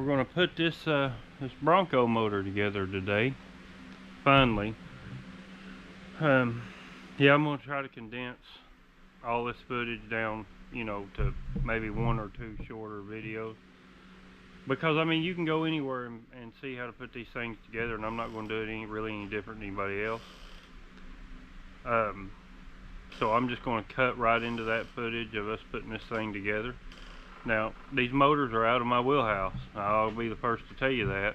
We're going to put this this Bronco motor together today. Finally. Yeah, I'm going to try to condense all this footage down, you know, to maybe one or two shorter videos. Because, I mean, you can go anywhere and see how to put these things together, and I'm not going to do it really any different than anybody else. So I'm just going to cut right into that footage of us putting this thing together. Now, these motors are out of my wheelhouse. I'll be the first to tell you that.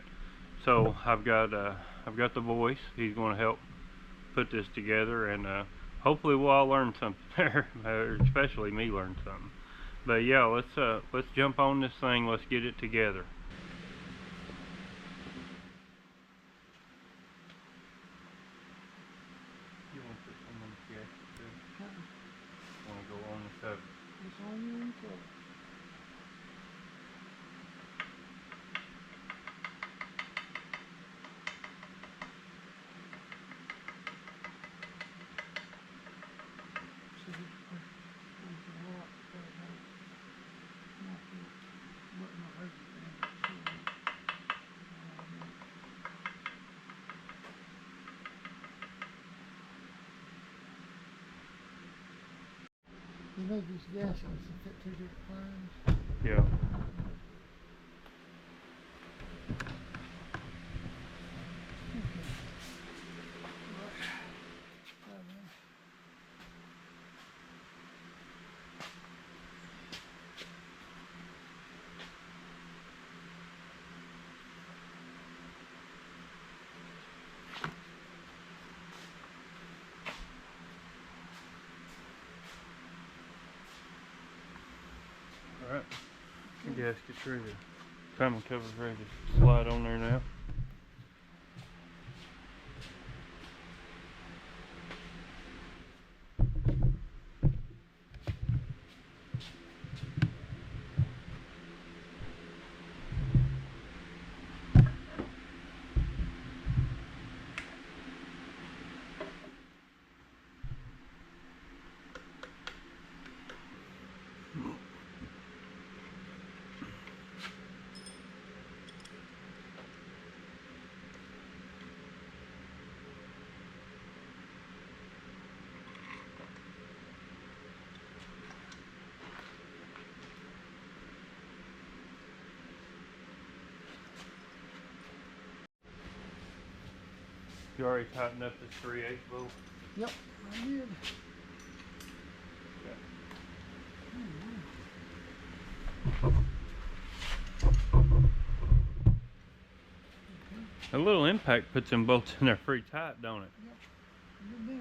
So I've got the voice. He's going to help put this together, and hopefully we'll all learn something there, especially me learn something. But yeah, let's jump on this thing. Let's get it together. You want to put some on the gasket too? Want to go on the cover? It's on the cover. You made these gaskets to fit two different planes. Yeah. Alright, the gasket's ready. Timing cover's ready to slide on there now. You already tightened up this 3/8 bolt? Yep, I did. A little impact puts them bolts in there pretty tight, don't it? Yep.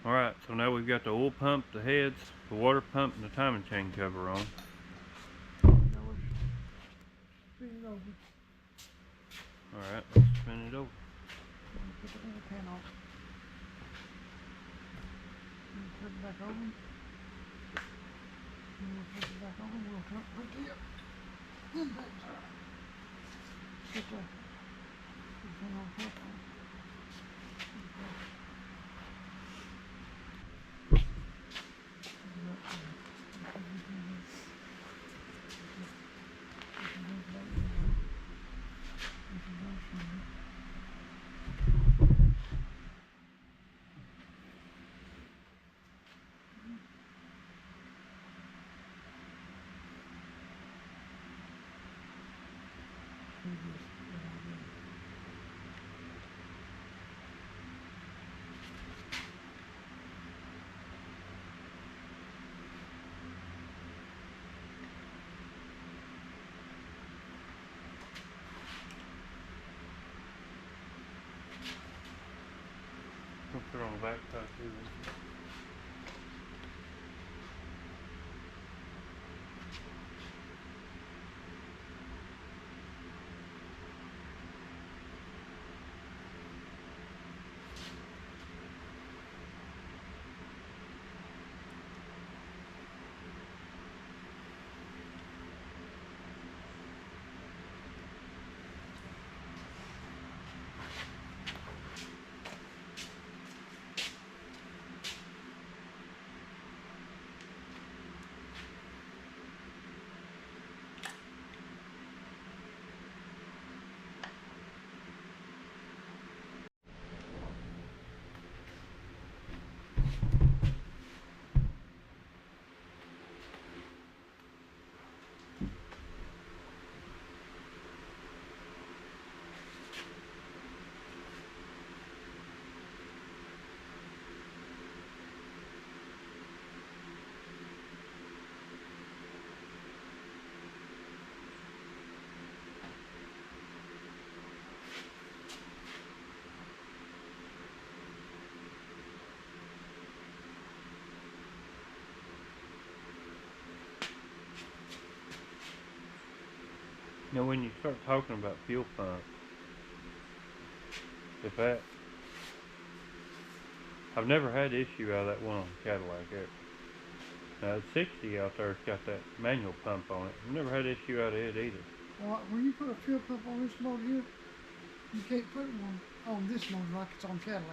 Alright, so now we've got the oil pump, the heads, the water pump, and the timing chain cover on. Spin it over. Alright, let's spin it over. Put the inner pan off. And put it back over. And we'll put it back over. We'll put the impact. Put the thing on top of it. We'll put it on the back side too. You know, when you start talking about fuel pumps, if that, I've never had issue out of that one on the Cadillac ever. Now the 60 out there's got that manual pump on it. I've never had issue out of it either. Well, when you put a fuel pump on this motor here, you can't put one on this motor like it's on Cadillac.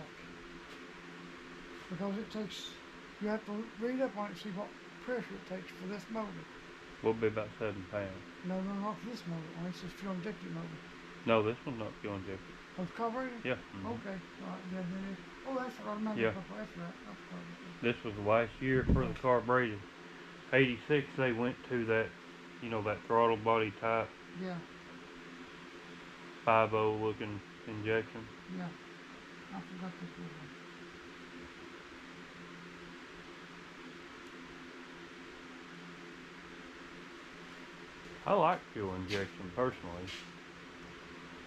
Because it takes, you have to read up on it and see what pressure it takes for this motor. Will be about 7 pounds. No, not for this motor. This is fuel injected motor. No, this one's not fuel injected. Oh, it's carbureted? Yeah. Okay. All right, then it is. Oh, that's what I remember. Yeah. That's right. That's carbureted. This was last year for the carbureted. 86 they went to that, you know, that throttle body type Yeah, 5.0 looking injection. yeah. I forgot this was one. I like fuel injection personally.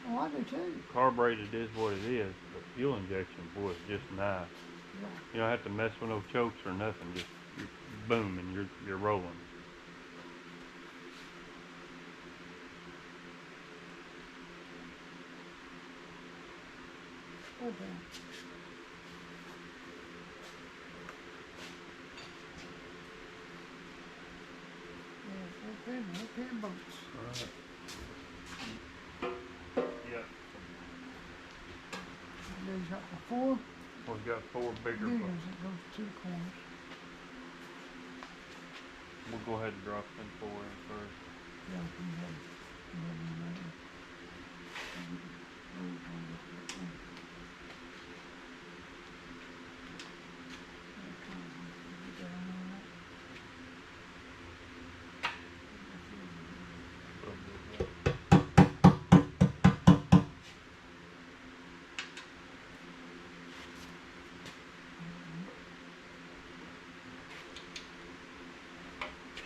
Oh, I do too. Carbureted is what it is, but fuel injection, boy, is just nice. Yeah. You don't have to mess with no chokes or nothing. Just boom, and you're rolling. Okay. Yeah, okay boats. Alright. Yep. There's got the four We've got 4 bigger gears boats. that goes to the corners. We'll go ahead and drop them 4 in first. Yeah, you have them right there.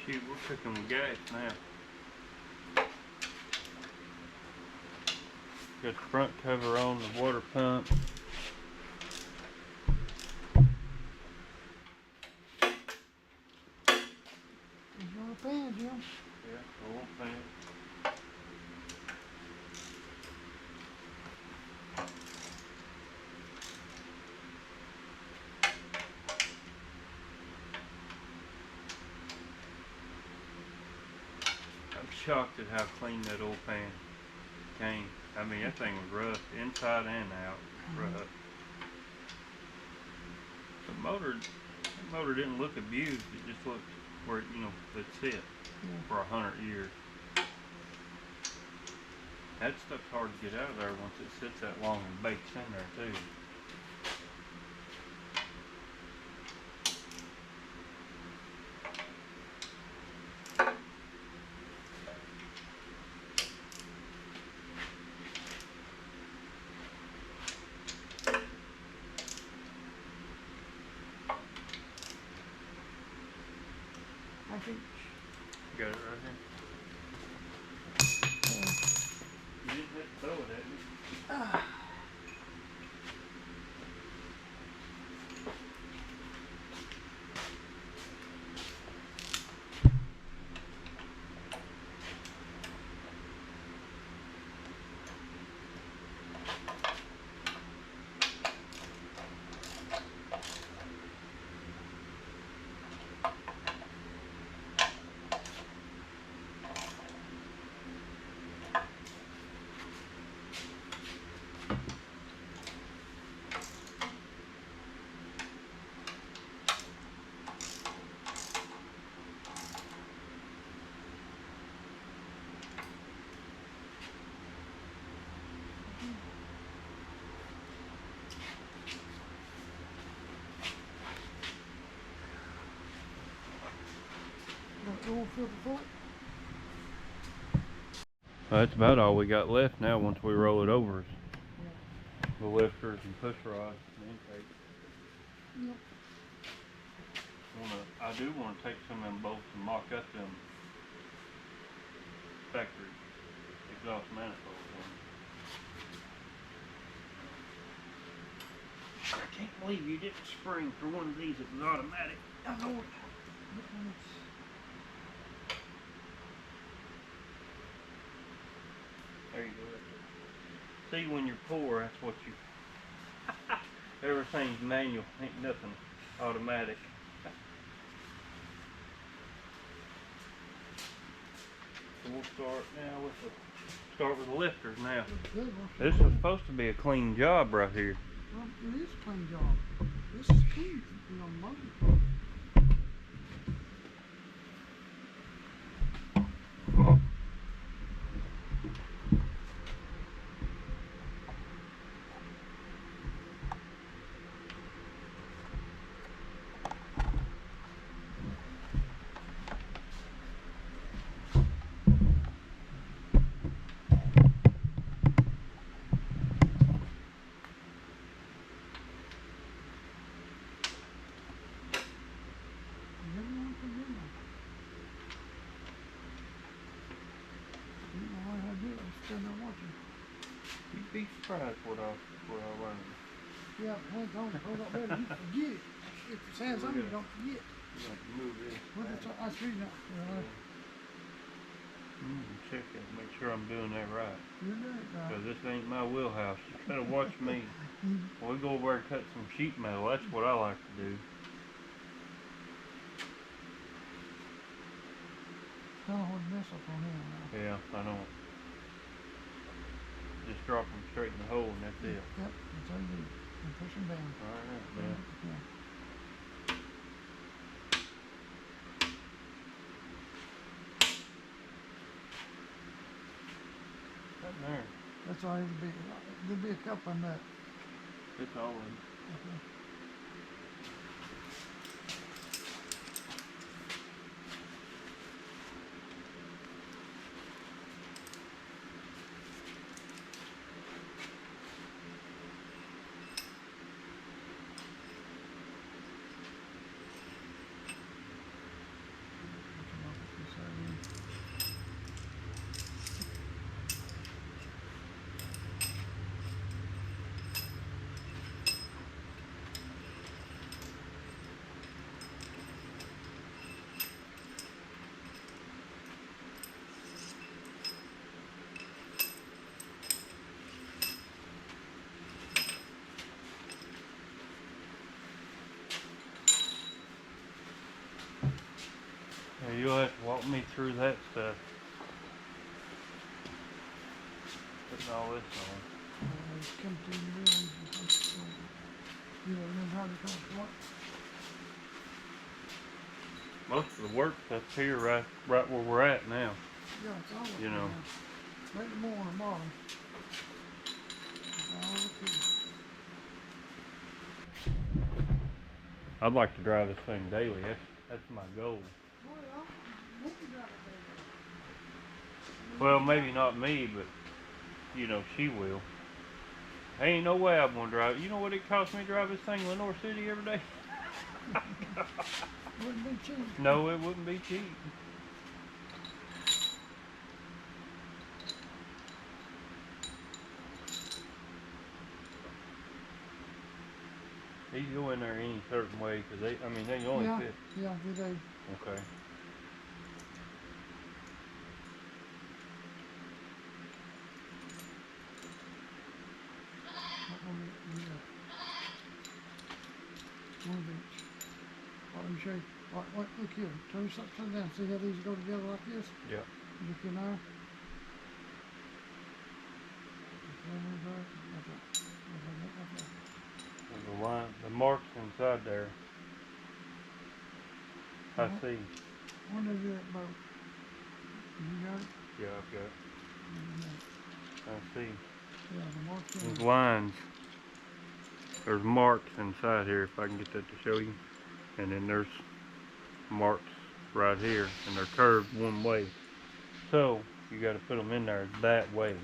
Shoot, we're cooking with gas now. Got the front cover on the water pump. There's your pan, Jim. Yeah, oil pan. I'm shocked at how clean that old pan came. I mean, that thing was rough, inside and out, rough. The motor didn't look abused. It just looked where it, you know, it sit for 100 years. That stuff's hard to get out of there once it sits that long and bakes in there too. I think. Got it right here. You didn't have to throw it at me. The oil filter for it. Well, that's about all we got left now once we roll it over. Yeah. The lifters and push rods and intake. Yep. I do want to take some of them bolts and mock up them factory exhaust manifolds on them. I can't believe you didn't spring for one of these that was automatic. I know it. That one's See, when you're poor, that's what you. Everything's manual, ain't nothing automatic. So we'll start now with the lifters now. Good. This is supposed to be a clean job right here. Well, it is a clean job. This is clean, you know, motor. You'd be surprised what I learned. Yeah, hands on it, hold up better, you forget it. If it's hands on, you don't forget. You have to move this. Well, that's reading up. Check it, make sure I'm doing that right. You're doing it right. Because this ain't my wheelhouse. You gotta watch me. When we go over there and cut some sheet metal, that's what I like to do. Kind of want to mess up on him now. Yeah, I don't. Just drop them straight in the hole and that's it. Yep, that's all you do. And push them down. Alright, man. Yeah. Right there. That's all it'll be. There'll be a couple in that. It's all in. Okay. Yeah, you'll have to walk me through that stuff. Putting all this on. It's come to you real easy. You don't know how to go what? Most of the work's up here, right where we're at now. Yeah, it's all up You know. there. Make more on the bottom. It's all up here. I'd like to drive this thing daily. That's my goal. Well, I won't be driving there. Well, maybe not me, but you know, she will. Ain't no way I'm gonna drive. You know what it costs me to drive this thing to Windor City every day? Wouldn't be cheap. No, it wouldn't be cheap. These go in there any certain way because they only fit. Yeah, do they? Okay. One of each. Let me show you. Look here. Turn this upside down. See how these go together like this? Yeah. Look in there. There's a line, the marks inside there. I see. When they do that boat. You got it? Yeah, I've got it. I see. Yeah, the marks in These there. lines. There's marks inside here, if I can get that to show you. And then there's marks right here, and they're curved one way. So, you got to put them in there that way.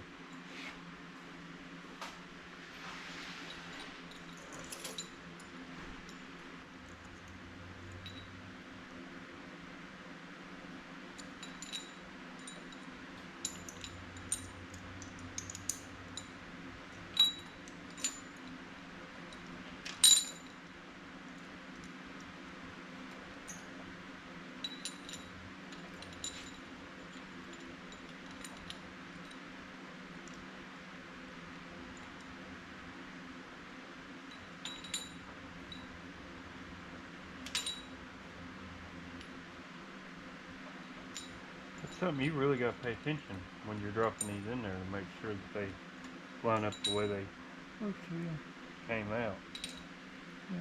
something you really got to pay attention when you're dropping these in there to make sure that they line up the way they came out. Yeah.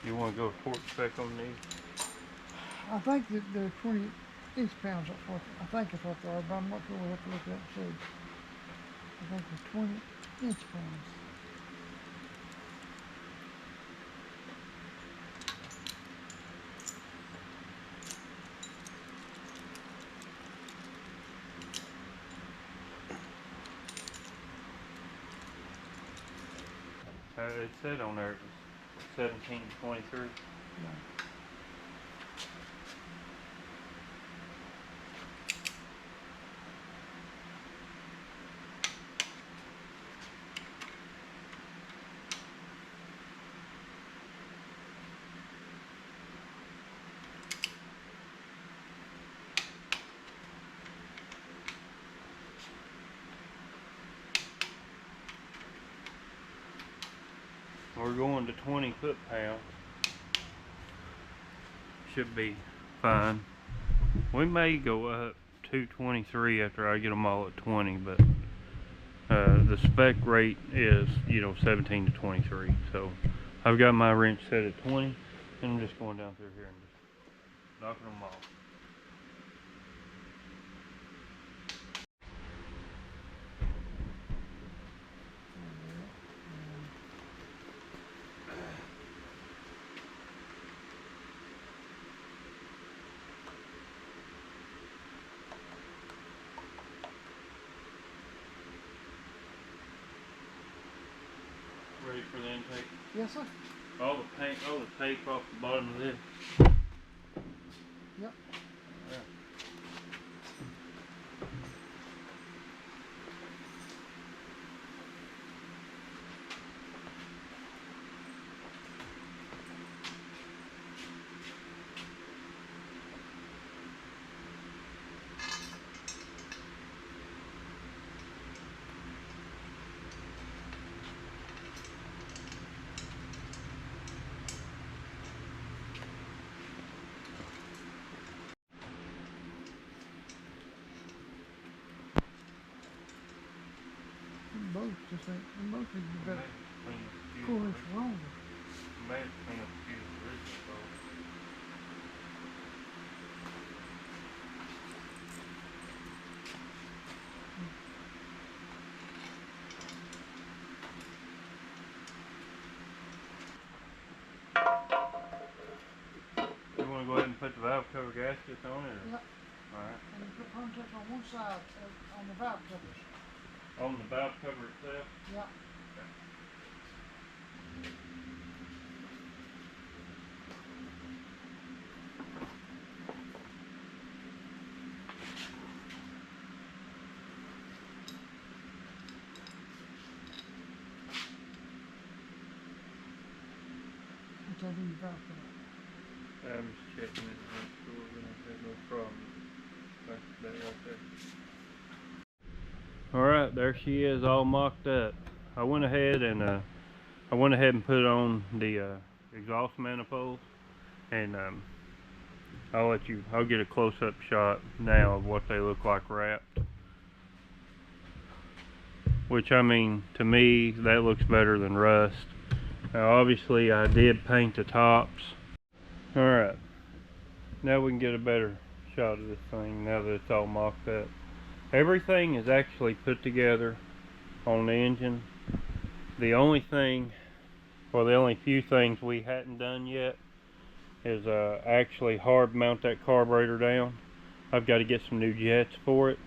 You want to go torque spec on these? I think that the 20 inch pounds, that's what, I think it's what they are, but I'm not sure. We'll have to look at that and see. I think they're 20 inch pounds. It said on there it was 17 to 23. Yeah. We're going to 20 foot-pounds. Should be fine. We may go up to 23 after I get them all at 20, but the spec rate is, 17 to 23. So I've got my wrench set at 20, and I'm just going down through here and just knocking them off. Ready for the intake? Yes, sir. All the tape off the bottom of this. Yep. Yeah. Both just ain't, and both need to be better. Cool, it's wrong. May have cleaned up a few of the original bolts. You want to go ahead and put the valve cover gaskets on it? Yep. Alright. And you put contacts on one side on the valve covers. On the valve cover itself? Yep. Which I think valve cover. I'm just checking it to make sure we don't have no problem. Like that right there. Alright, there she is, all mocked up. I went ahead and put on the exhaust manifolds, and I'll get a close-up shot now of what they look like wrapped. Which, I mean, to me, that looks better than rust. Now, obviously, I did paint the tops. Alright, now we can get a better shot of this thing now that it's all mocked up. Everything is actually put together on the engine. The only thing, well, the only few things we hadn't done yet is actually hard mount that carburetor down. I've got to get some new jets for it.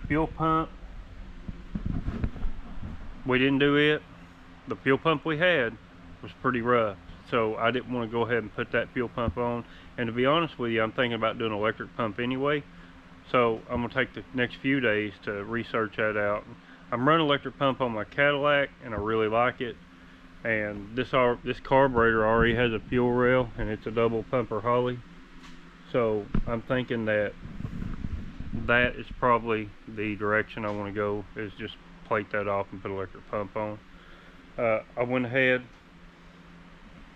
Fuel pump, we didn't do it. The fuel pump we had was pretty rough, so I didn't want to go ahead and put that fuel pump on. And to be honest with you, I'm thinking about doing an electric pump anyway, So I'm gonna take the next few days to research that out. I'm running electric pump on my Cadillac and I really like it. And this carburetor already has a fuel rail and it's a double pumper Holley. So I'm thinking that is probably the direction I want to go, is just plate that off and put electric pump on. I went ahead,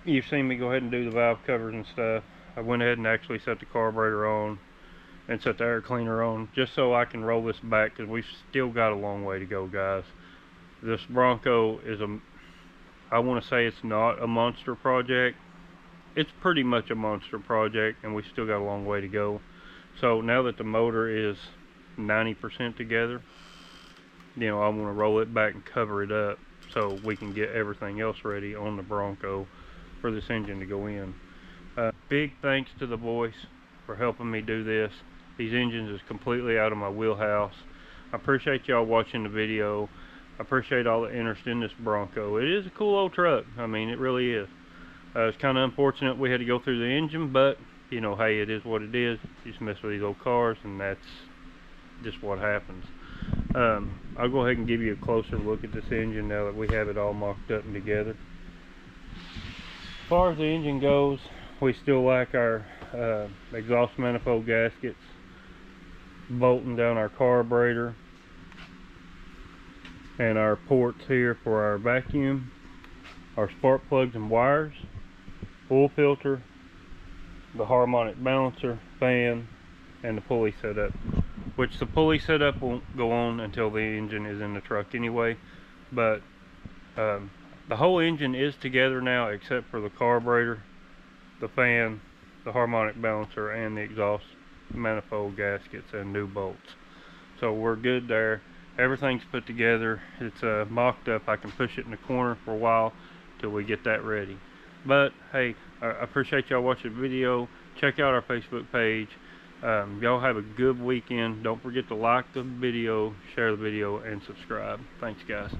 you've seen me go ahead and do the valve covers and stuff. I went ahead and actually set the carburetor on and set the air cleaner on just so I can roll this back, because we've still got a long way to go, guys. This Bronco is I want to say it's not a monster project. It's pretty much a monster project, and we still got a long way to go. So now that the motor is 90% together, you know, I want to roll it back and cover it up so we can get everything else ready on the Bronco for this engine to go in. Big thanks to the boys for helping me do this. These engines is completely out of my wheelhouse. I appreciate y'all watching the video. I appreciate all the interest in this Bronco. It is a cool old truck. I mean, it really is. It's kind of unfortunate we had to go through the engine, but you know, hey, it is what it is. You just mess with these old cars, and that's just what happens. I'll go ahead and give you a closer look at this engine now that we have it all mocked up and together. As far as the engine goes, we still lack our exhaust manifold gaskets, bolting down our carburetor, and our ports here for our vacuum, our spark plugs and wires, oil filter, the harmonic balancer, fan, and the pulley setup, which the pulley setup won't go on until the engine is in the truck anyway. But the whole engine is together now except for the carburetor, the fan, the harmonic balancer, and the exhaust manifold gaskets and new bolts. So we're good there. Everything's put together. It's mocked up. I can push it in the corner for a while till we get that ready. But hey, I appreciate y'all watching the video. Check out our Facebook page. Y'all have a good weekend. Don't forget to like the video, share the video, and subscribe. Thanks, guys.